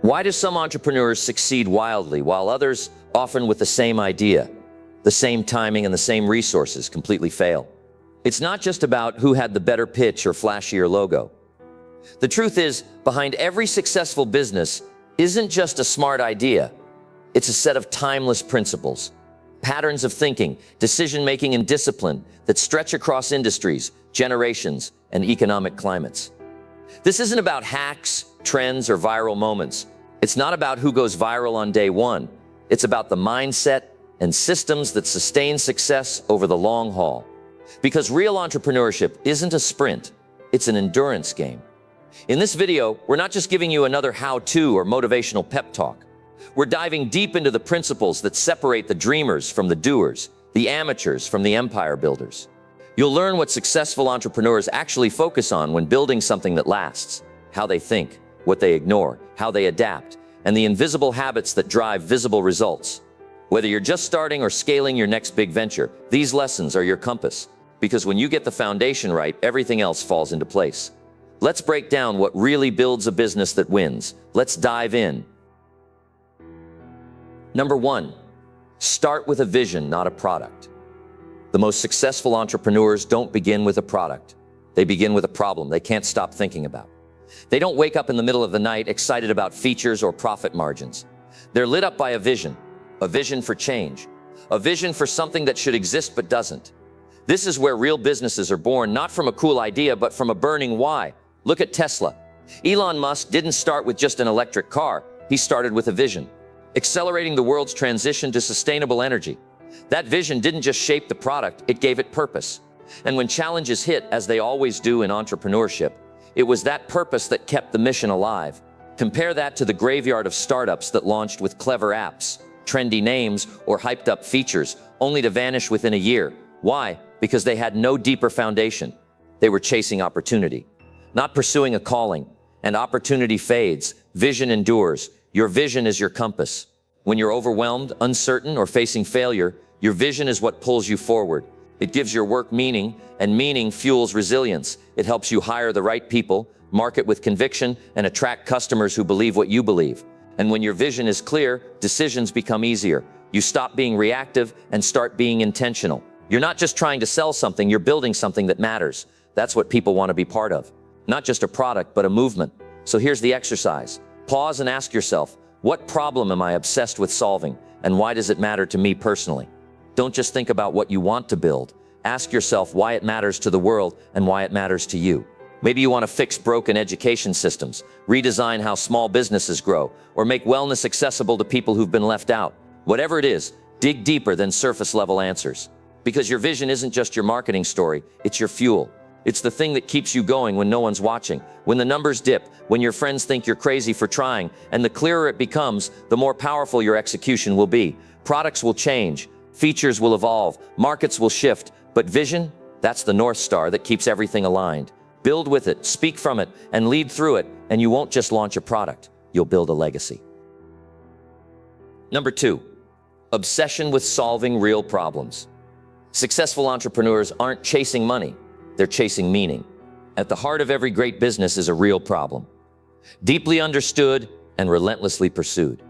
Why do some entrepreneurs succeed wildly while others, often with the same idea, the same timing and the same resources, completely fail? It's not just about who had the better pitch or flashier logo. The truth is, behind every successful business isn't just a smart idea. It's a set of timeless principles, patterns of thinking, decision-making, and discipline that stretch across industries, generations, and economic climates. This isn't about hacks, trends, or viral moments. It's not about who goes viral on day one. It's about the mindset and systems that sustain success over the long haul. Because real entrepreneurship isn't a sprint, it's an endurance game. In this video, we're not just giving you another how-to or motivational pep talk. We're diving deep into the principles that separate the dreamers from the doers, the amateurs from the empire builders. You'll learn what successful entrepreneurs actually focus on when building something that lasts, how they think, what they ignore, how they adapt, and the invisible habits that drive visible results. Whether you're just starting or scaling your next big venture, these lessons are your compass. Because when you get the foundation right, everything else falls into place. Let's break down what really builds a business that wins. Let's dive in. Number 1, start with a vision, not a product. The most successful entrepreneurs don't begin with a product. They begin with a problem they can't stop thinking about. They don't wake up in the middle of the night excited about features or profit margins. They're lit up by a vision for change, a vision for something that should exist but doesn't. This is where real businesses are born, not from a cool idea, but from a burning why. Look at Tesla. Elon Musk didn't start with just an electric car. He started with a vision, accelerating the world's transition to sustainable energy. That vision didn't just shape the product, it gave it purpose. And when challenges hit, as they always do in entrepreneurship, it was that purpose that kept the mission alive. Compare that to the graveyard of startups that launched with clever apps, trendy names, or hyped up features, only to vanish within a year. Why? Because they had no deeper foundation. They were chasing opportunity, not pursuing a calling. And opportunity fades, vision endures. Your vision is your compass. When you're overwhelmed, uncertain, or facing failure, your vision is what pulls you forward. It gives your work meaning, and meaning fuels resilience. It helps you hire the right people, market with conviction, and attract customers who believe what you believe. And when your vision is clear, decisions become easier. You stop being reactive and start being intentional. You're not just trying to sell something, you're building something that matters. That's what people want to be part of. Not just a product, but a movement. So here's the exercise. Pause and ask yourself, what problem am I obsessed with solving, and why does it matter to me personally? Don't just think about what you want to build. Ask yourself why it matters to the world and why it matters to you. Maybe you want to fix broken education systems, redesign how small businesses grow, or make wellness accessible to people who've been left out. Whatever it is, dig deeper than surface-level answers. Because your vision isn't just your marketing story, it's your fuel. It's the thing that keeps you going when no one's watching, when the numbers dip, when your friends think you're crazy for trying, and the clearer it becomes, the more powerful your execution will be. Products will change, features will evolve, markets will shift, but vision, that's the North Star that keeps everything aligned. Build with it, speak from it, and lead through it, and you won't just launch a product, you'll build a legacy. Number 2, obsession with solving real problems. Successful entrepreneurs aren't chasing money, they're chasing meaning. At the heart of every great business is a real problem, deeply understood and relentlessly pursued.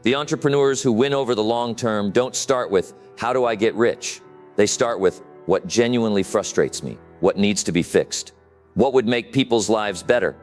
The entrepreneurs who win over the long term don't start with, how do I get rich? They start with, what genuinely frustrates me? What needs to be fixed? What would make people's lives better?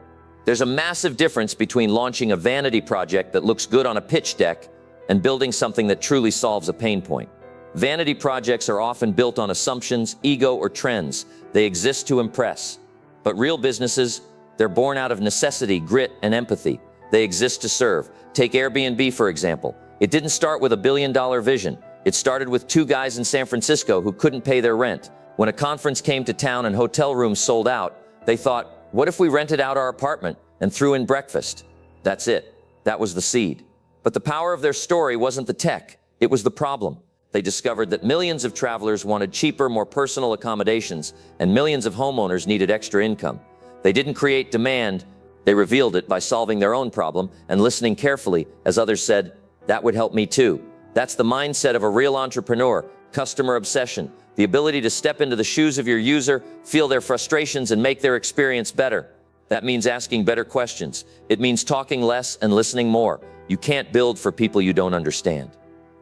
There's a massive difference between launching a vanity project that looks good on a pitch deck and building something that truly solves a pain point. Vanity projects are often built on assumptions, ego, or trends. They exist to impress. But real businesses, they're born out of necessity, grit, and empathy. They exist to serve. Take Airbnb, for example. It didn't start with a billion-dollar vision. It started with 2 guys in San Francisco who couldn't pay their rent. When a conference came to town and hotel rooms sold out, they thought, what if we rented out our apartment and threw in breakfast? That's it. That was the seed. But the power of their story wasn't the tech. It was the problem. They discovered that millions of travelers wanted cheaper, more personal accommodations, and millions of homeowners needed extra income. They didn't create demand. They revealed it by solving their own problem and listening carefully as others said, that would help me too. That's the mindset of a real entrepreneur, customer obsession, the ability to step into the shoes of your user, feel their frustrations, and make their experience better. That means asking better questions. It means talking less and listening more. You can't build for people you don't understand.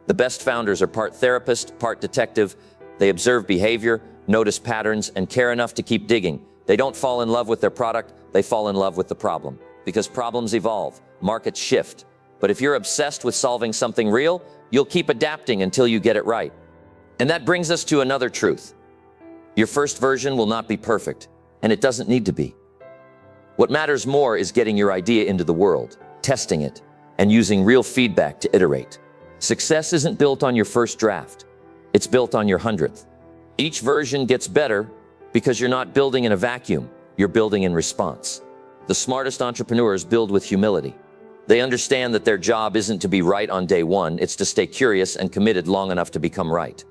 The best founders are part therapist, part detective. They observe behavior, notice patterns, and care enough to keep digging. They don't fall in love with their product, they fall in love with the problem. Because problems evolve, markets shift. But if you're obsessed with solving something real, you'll keep adapting until you get it right. And that brings us to another truth. Your first version will not be perfect, and it doesn't need to be. What matters more is getting your idea into the world, testing it, and using real feedback to iterate. Success isn't built on your first draft. It's built on your 100th. Each version gets better because you're not building in a vacuum, you're building in response. The smartest entrepreneurs build with humility. They understand that their job isn't to be right on day one, it's to stay curious and committed long enough to become right.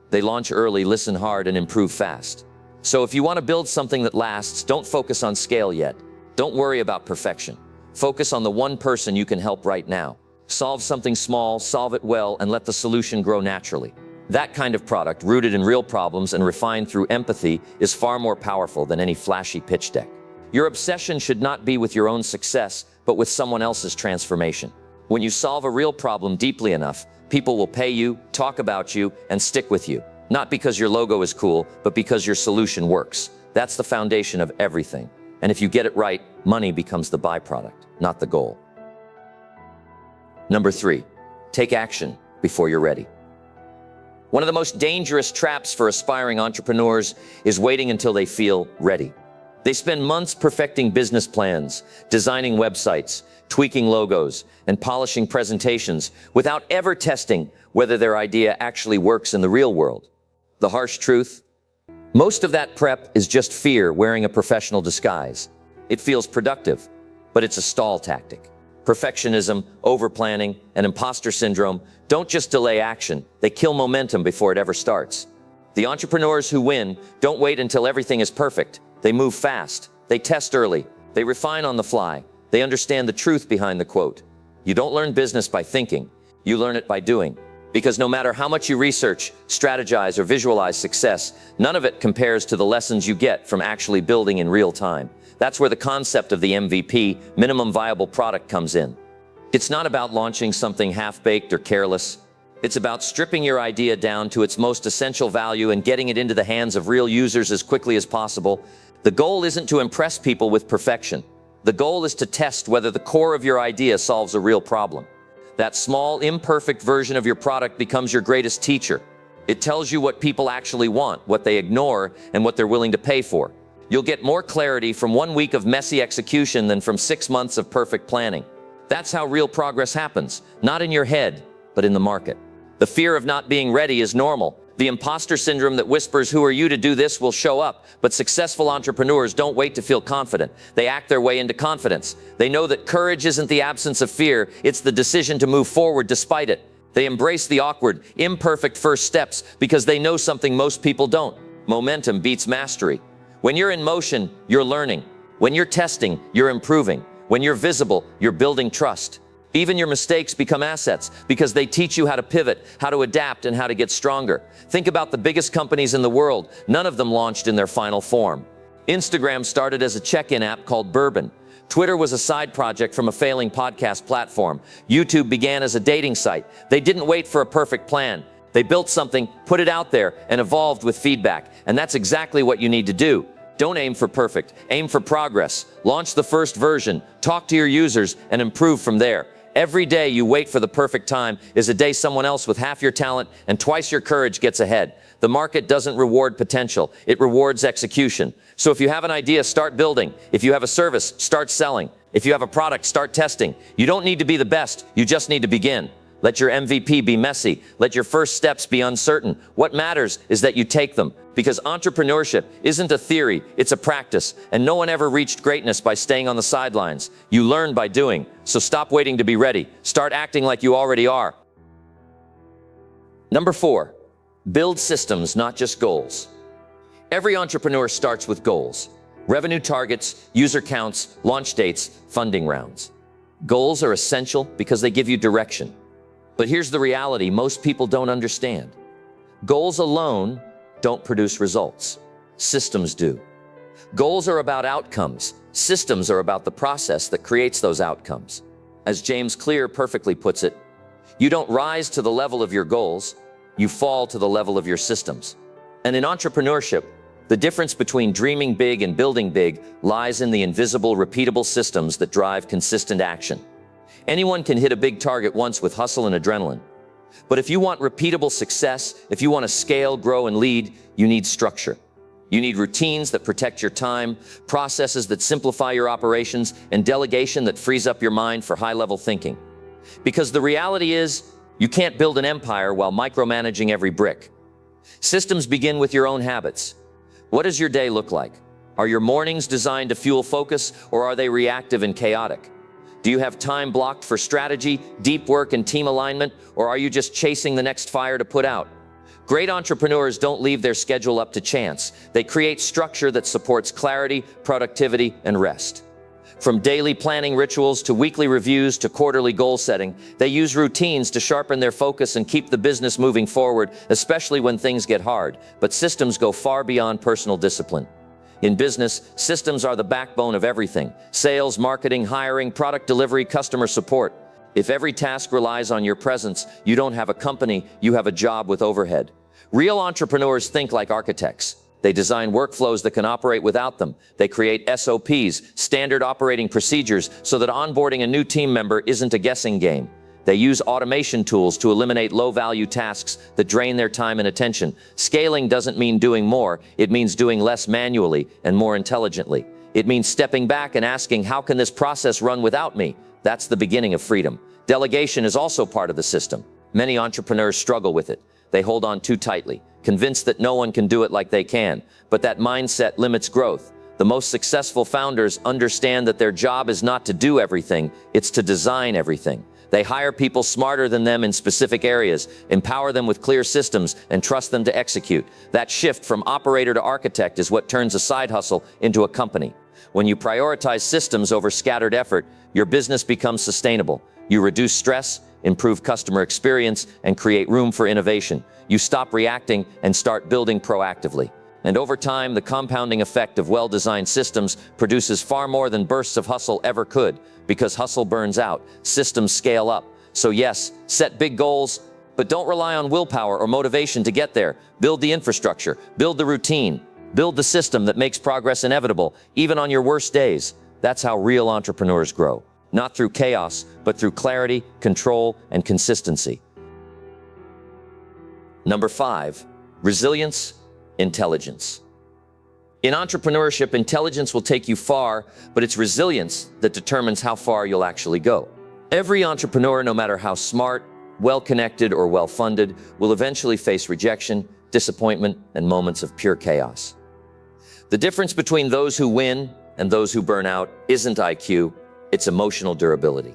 They launch early, listen hard, and improve fast. So if you want to build something that lasts, don't focus on scale yet. Don't worry about perfection. Focus on the one person you can help right now. Solve something small, solve it well, and let the solution grow naturally. That kind of product, rooted in real problems and refined through empathy, is far more powerful than any flashy pitch deck. Your obsession should not be with your own success, but with someone else's transformation. When you solve a real problem deeply enough, people will pay you, talk about you, and stick with you. Not because your logo is cool, but because your solution works. That's the foundation of everything. And if you get it right, money becomes the byproduct, not the goal. Number 3, take action before you're ready. One of the most dangerous traps for aspiring entrepreneurs is waiting until they feel ready. They spend months perfecting business plans, designing websites, tweaking logos, and polishing presentations without ever testing whether their idea actually works in the real world. The harsh truth? Most of that prep is just fear wearing a professional disguise. It feels productive, but it's a stall tactic. Perfectionism, overplanning, and imposter syndrome don't just delay action, they kill momentum before it ever starts. The entrepreneurs who win don't wait until everything is perfect. They move fast, they test early, they refine on the fly, they understand the truth behind the quote. You don't learn business by thinking, you learn it by doing. Because no matter how much you research, strategize, or visualize success, none of it compares to the lessons you get from actually building in real time. That's where the concept of the MVP, minimum viable product, comes in. It's not about launching something half-baked or careless. It's about stripping your idea down to its most essential value and getting it into the hands of real users as quickly as possible. The goal isn't to impress people with perfection. The goal is to test whether the core of your idea solves a real problem. That small, imperfect version of your product becomes your greatest teacher. It tells you what people actually want, what they ignore, and what they're willing to pay for. You'll get more clarity from 1 week of messy execution than from 6 months of perfect planning. That's how real progress happens, not in your head, but in the market. The fear of not being ready is normal. The imposter syndrome that whispers, "Who are you to do this?" will show up. But successful entrepreneurs don't wait to feel confident. They act their way into confidence. They know that courage isn't the absence of fear, it's the decision to move forward despite it. They embrace the awkward, imperfect first steps because they know something most people don't. Momentum beats mastery. When you're in motion, you're learning. When you're testing, you're improving. When you're visible, you're building trust. Even your mistakes become assets because they teach you how to pivot, how to adapt, and how to get stronger. Think about the biggest companies in the world. None of them launched in their final form. Instagram started as a check-in app called Bourbon. Twitter was a side project from a failing podcast platform. YouTube began as a dating site. They didn't wait for a perfect plan. They built something, put it out there, and evolved with feedback. And that's exactly what you need to do. Don't aim for perfect, aim for progress. Launch the first version, talk to your users, and improve from there. Every day you wait for the perfect time is a day someone else with half your talent and twice your courage gets ahead. The market doesn't reward potential, it rewards execution. So if you have an idea, start building. If you have a service, start selling. If you have a product, start testing. You don't need to be the best, you just need to begin. Let your MVP be messy. Let your first steps be uncertain. What matters is that you take them. Because entrepreneurship isn't a theory, it's a practice. And no one ever reached greatness by staying on the sidelines. You learn by doing. So stop waiting to be ready. Start acting like you already are. Number 4, build systems, not just goals. Every entrepreneur starts with goals. Revenue targets, user counts, launch dates, funding rounds. Goals are essential because they give you direction. But here's the reality most people don't understand. Goals alone don't produce results. Systems do. Goals are about outcomes. Systems are about the process that creates those outcomes. As James Clear perfectly puts it, you don't rise to the level of your goals, you fall to the level of your systems. And in entrepreneurship, the difference between dreaming big and building big lies in the invisible, repeatable systems that drive consistent action. Anyone can hit a big target once with hustle and adrenaline. But if you want repeatable success, if you want to scale, grow, and lead, you need structure. You need routines that protect your time, processes that simplify your operations, and delegation that frees up your mind for high-level thinking. Because the reality is, you can't build an empire while micromanaging every brick. Systems begin with your own habits. What does your day look like? Are your mornings designed to fuel focus, or are they reactive and chaotic? Do you have time blocked for strategy, deep work, and team alignment, or are you just chasing the next fire to put out? Great entrepreneurs don't leave their schedule up to chance. They create structure that supports clarity, productivity, and rest. From daily planning rituals to weekly reviews to quarterly goal setting, they use routines to sharpen their focus and keep the business moving forward, especially when things get hard. But systems go far beyond personal discipline. In business, systems are the backbone of everything: sales, marketing, hiring, product delivery, customer support. If every task relies on your presence, you don't have a company, you have a job with overhead. Real entrepreneurs think like architects. They design workflows that can operate without them. They create SOPs, standard operating procedures, so that onboarding a new team member isn't a guessing game. They use automation tools to eliminate low-value tasks that drain their time and attention. Scaling doesn't mean doing more, it means doing less manually and more intelligently. It means stepping back and asking, how can this process run without me? That's the beginning of freedom. Delegation is also part of the system. Many entrepreneurs struggle with it. They hold on too tightly, convinced that no one can do it like they can. But that mindset limits growth. The most successful founders understand that their job is not to do everything, it's to design everything. They hire people smarter than them in specific areas, empower them with clear systems, and trust them to execute. That shift from operator to architect is what turns a side hustle into a company. When you prioritize systems over scattered effort, your business becomes sustainable. You reduce stress, improve customer experience, and create room for innovation. You stop reacting and start building proactively. And over time, the compounding effect of well-designed systems produces far more than bursts of hustle ever could. Because hustle burns out, systems scale up. So yes, set big goals, but don't rely on willpower or motivation to get there. Build the infrastructure, build the routine, build the system that makes progress inevitable, even on your worst days. That's how real entrepreneurs grow. Not through chaos, but through clarity, control, and consistency. Number 5, resilience, intelligence. In entrepreneurship, intelligence will take you far, but it's resilience that determines how far you'll actually go. Every entrepreneur, no matter how smart, well-connected, or well-funded, will eventually face rejection, disappointment, and moments of pure chaos. The difference between those who win and those who burn out isn't IQ, it's emotional durability.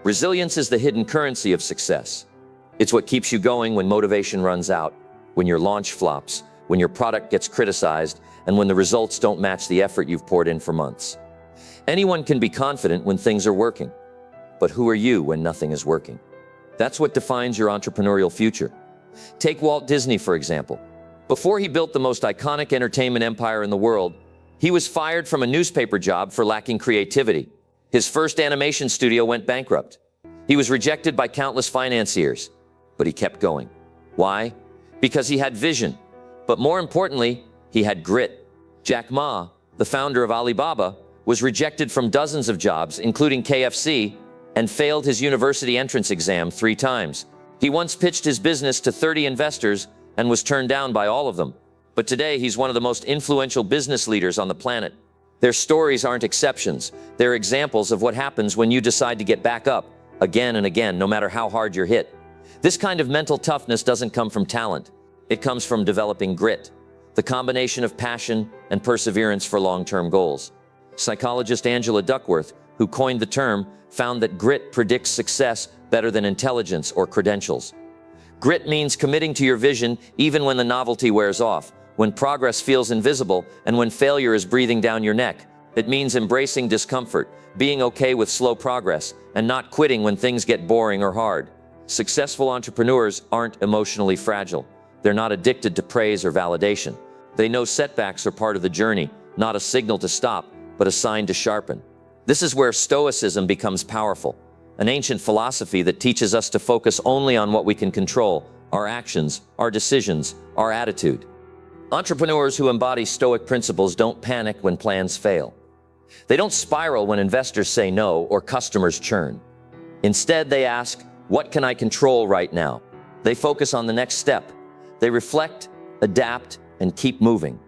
Resilience is the hidden currency of success. It's what keeps you going when motivation runs out, when your launch flops, when your product gets criticized, and when the results don't match the effort you've poured in for months. Anyone can be confident when things are working, but who are you when nothing is working? That's what defines your entrepreneurial future. Take Walt Disney, for example. Before he built the most iconic entertainment empire in the world, he was fired from a newspaper job for lacking creativity. His first animation studio went bankrupt. He was rejected by countless financiers, but he kept going. Why? Because he had vision. But more importantly, he had grit. Jack Ma, the founder of Alibaba, was rejected from dozens of jobs, including KFC, and failed his university entrance exam 3 times. He once pitched his business to 30 investors and was turned down by all of them. But today, he's one of the most influential business leaders on the planet. Their stories aren't exceptions. They're examples of what happens when you decide to get back up again and again, no matter how hard you're hit. This kind of mental toughness doesn't come from talent. It comes from developing grit, the combination of passion and perseverance for long-term goals. Psychologist Angela Duckworth, who coined the term, found that grit predicts success better than intelligence or credentials. Grit means committing to your vision even when the novelty wears off, when progress feels invisible, and when failure is breathing down your neck. It means embracing discomfort, being okay with slow progress, and not quitting when things get boring or hard. Successful entrepreneurs aren't emotionally fragile. They're not addicted to praise or validation. They know setbacks are part of the journey, not a signal to stop. but a sign to sharpen. This is where Stoicism becomes powerful, an ancient philosophy that teaches us to focus only on what we can control, our actions, our decisions, our attitude. Entrepreneurs who embody Stoic principles don't panic when plans fail. They don't spiral when investors say no or customers churn. Instead, they ask, what can I control right now? They focus on the next step. They reflect, adapt, and keep moving.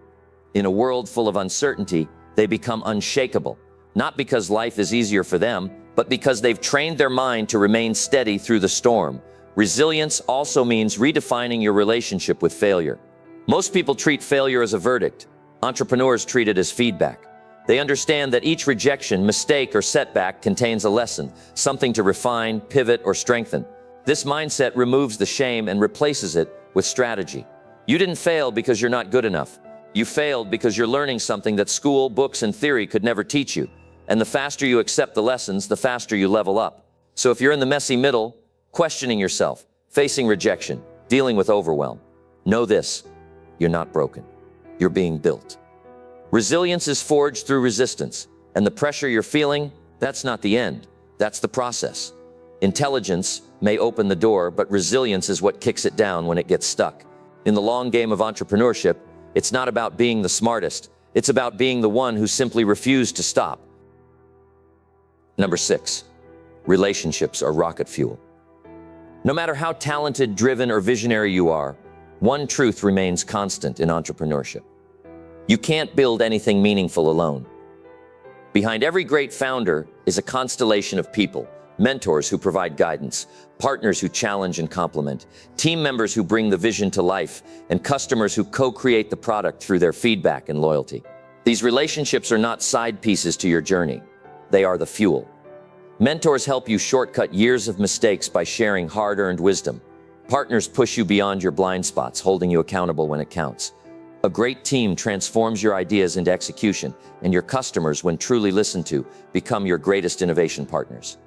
In a world full of uncertainty, they become unshakable, not because life is easier for them, but because they've trained their mind to remain steady through the storm. Resilience also means redefining your relationship with failure. Most people treat failure as a verdict. Entrepreneurs treat it as feedback. They understand that each rejection, mistake, or setback contains a lesson, something to refine, pivot, or strengthen. This mindset removes the shame and replaces it with strategy. You didn't fail because you're not good enough. You failed because you're learning something that school, books, and theory could never teach you. And the faster you accept the lessons, the faster you level up. So if you're in the messy middle, questioning yourself, facing rejection, dealing with overwhelm, know this: you're not broken. You're being built. Resilience is forged through resistance, and the pressure you're feeling, that's not the end. That's the process. Intelligence may open the door, but resilience is what kicks it down when it gets stuck. In the long game of entrepreneurship, it's not about being the smartest. It's about being the one who simply refused to stop. Number 6, relationships are rocket fuel. No matter how talented, driven, or visionary you are, one truth remains constant in entrepreneurship. You can't build anything meaningful alone. Behind every great founder is a constellation of people, mentors who provide guidance, partners who challenge and complement, team members who bring the vision to life, and customers who co-create the product through their feedback and loyalty. These relationships are not side pieces to your journey. They are the fuel. Mentors help you shortcut years of mistakes by sharing hard-earned wisdom. Partners push you beyond your blind spots, holding you accountable when it counts. A great team transforms your ideas into execution, and your customers, when truly listened to, become your greatest innovation partners.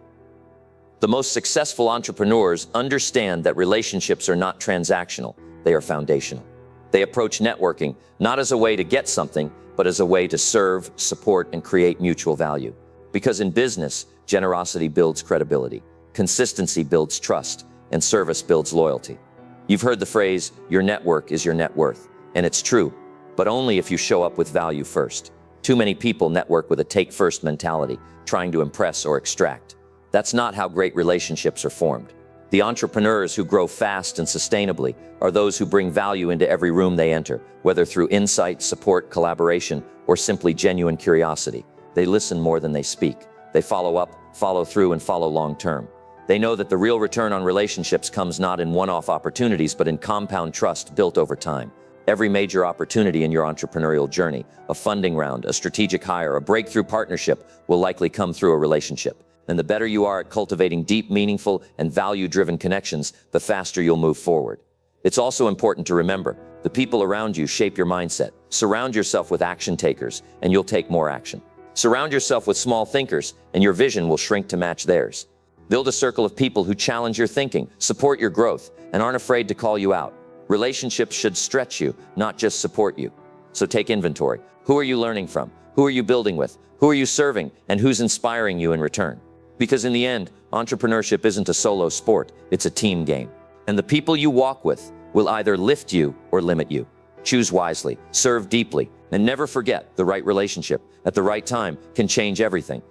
The most successful entrepreneurs understand that relationships are not transactional, they are foundational. They approach networking not as a way to get something, but as a way to serve, support, and create mutual value. Because in business, generosity builds credibility, consistency builds trust, and service builds loyalty. You've heard the phrase, your network is your net worth. And it's true, but only if you show up with value first. Too many people network with a take-first mentality, trying to impress or extract. That's not how great relationships are formed. The entrepreneurs who grow fast and sustainably are those who bring value into every room they enter, whether through insight, support, collaboration, or simply genuine curiosity. They listen more than they speak. They follow up, follow through, and follow long-term. They know that the real return on relationships comes not in one-off opportunities, but in compound trust built over time. Every major opportunity in your entrepreneurial journey, a funding round, a strategic hire, a breakthrough partnership, will likely come through a relationship. And the better you are at cultivating deep, meaningful, and value-driven connections, the faster you'll move forward. It's also important to remember, the people around you shape your mindset. Surround yourself with action takers, and you'll take more action. Surround yourself with small thinkers, and your vision will shrink to match theirs. Build a circle of people who challenge your thinking, support your growth, and aren't afraid to call you out. Relationships should stretch you, not just support you. So take inventory. Who are you learning from? Who are you building with? Who are you serving? And who's inspiring you in return? Because in the end, entrepreneurship isn't a solo sport, it's a team game. And the people you walk with will either lift you or limit you. Choose wisely, serve deeply, and never forget the right relationship at the right time can change everything.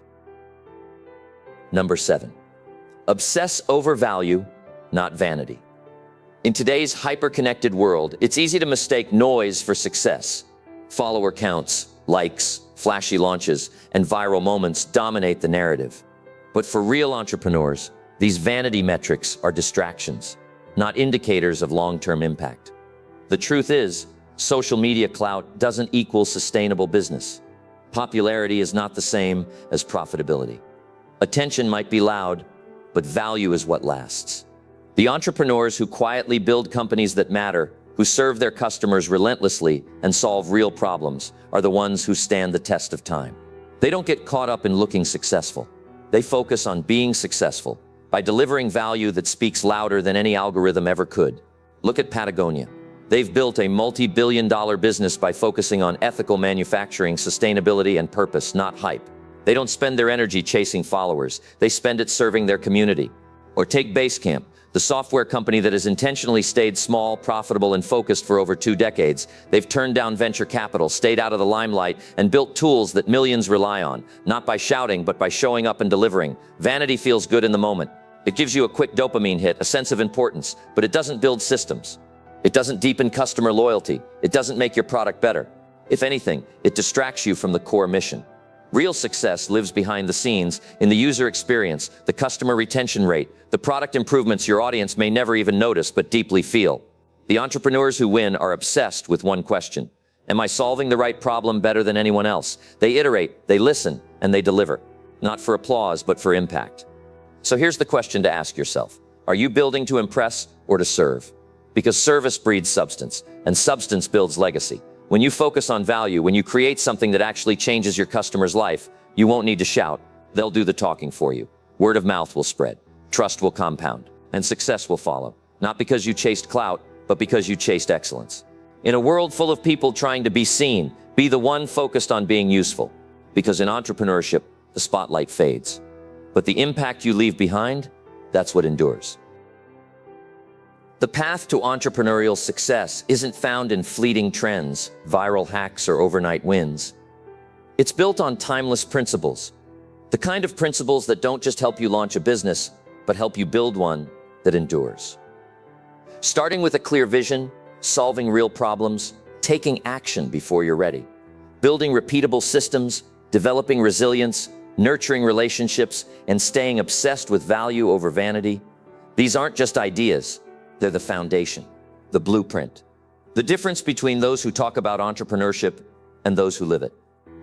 Number 7, obsess over value, not vanity. In today's hyper-connected world, it's easy to mistake noise for success. Follower counts, likes, flashy launches, and viral moments dominate the narrative. But for real entrepreneurs, these vanity metrics are distractions, not indicators of long-term impact. The truth is, social media clout doesn't equal sustainable business. Popularity is not the same as profitability. Attention might be loud, but value is what lasts. The entrepreneurs who quietly build companies that matter, who serve their customers relentlessly and solve real problems, are the ones who stand the test of time. They don't get caught up in looking successful. They focus on being successful by delivering value that speaks louder than any algorithm ever could. Look at Patagonia. They've built a multi-billion-dollar business by focusing on ethical manufacturing, sustainability, and purpose, not hype. They don't spend their energy chasing followers. They spend it serving their community. Or take Basecamp, the software company that has intentionally stayed small, profitable, and focused for over 2 decades. They've turned down venture capital, stayed out of the limelight, and built tools that millions rely on, not by shouting, but by showing up and delivering. Vanity feels good in the moment. It gives you a quick dopamine hit, a sense of importance, but it doesn't build systems. It doesn't deepen customer loyalty. It doesn't make your product better. If anything, it distracts you from the core mission. Real success lives behind the scenes, in the user experience, the customer retention rate, the product improvements your audience may never even notice but deeply feel. The entrepreneurs who win are obsessed with one question: am I solving the right problem better than anyone else? They iterate, they listen, and they deliver. Not for applause, but for impact. So here's the question to ask yourself. Are you building to impress or to serve? Because service breeds substance, and substance builds legacy. When you focus on value, when you create something that actually changes your customer's life, you won't need to shout. They'll do the talking for you. Word of mouth will spread. Trust will compound. And success will follow. Not because you chased clout, but because you chased excellence. In a world full of people trying to be seen, be the one focused on being useful. Because in entrepreneurship, the spotlight fades. But the impact you leave behind, that's what endures. The path to entrepreneurial success isn't found in fleeting trends, viral hacks, or overnight wins. It's built on timeless principles. The kind of principles that don't just help you launch a business, but help you build one that endures. Starting with a clear vision, solving real problems, taking action before you're ready. Building repeatable systems, developing resilience, nurturing relationships, and staying obsessed with value over vanity. These aren't just ideas. They're the foundation, the blueprint. The difference between those who talk about entrepreneurship and those who live it.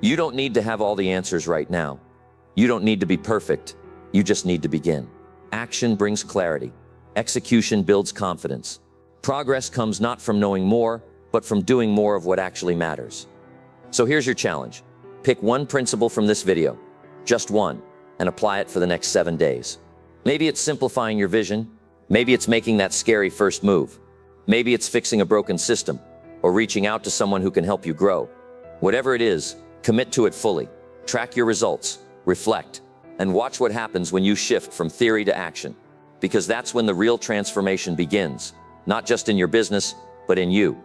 You don't need to have all the answers right now. You don't need to be perfect. You just need to begin. Action brings clarity. Execution builds confidence. Progress comes not from knowing more, but from doing more of what actually matters. So here's your challenge. Pick one principle from this video, just one, and apply it for the next 7 days. Maybe it's simplifying your vision. Maybe it's making that scary first move. Maybe it's fixing a broken system or reaching out to someone who can help you grow. Whatever it is, commit to it fully. Track your results, reflect, and watch what happens when you shift from theory to action. Because that's when the real transformation begins, not just in your business, but in you.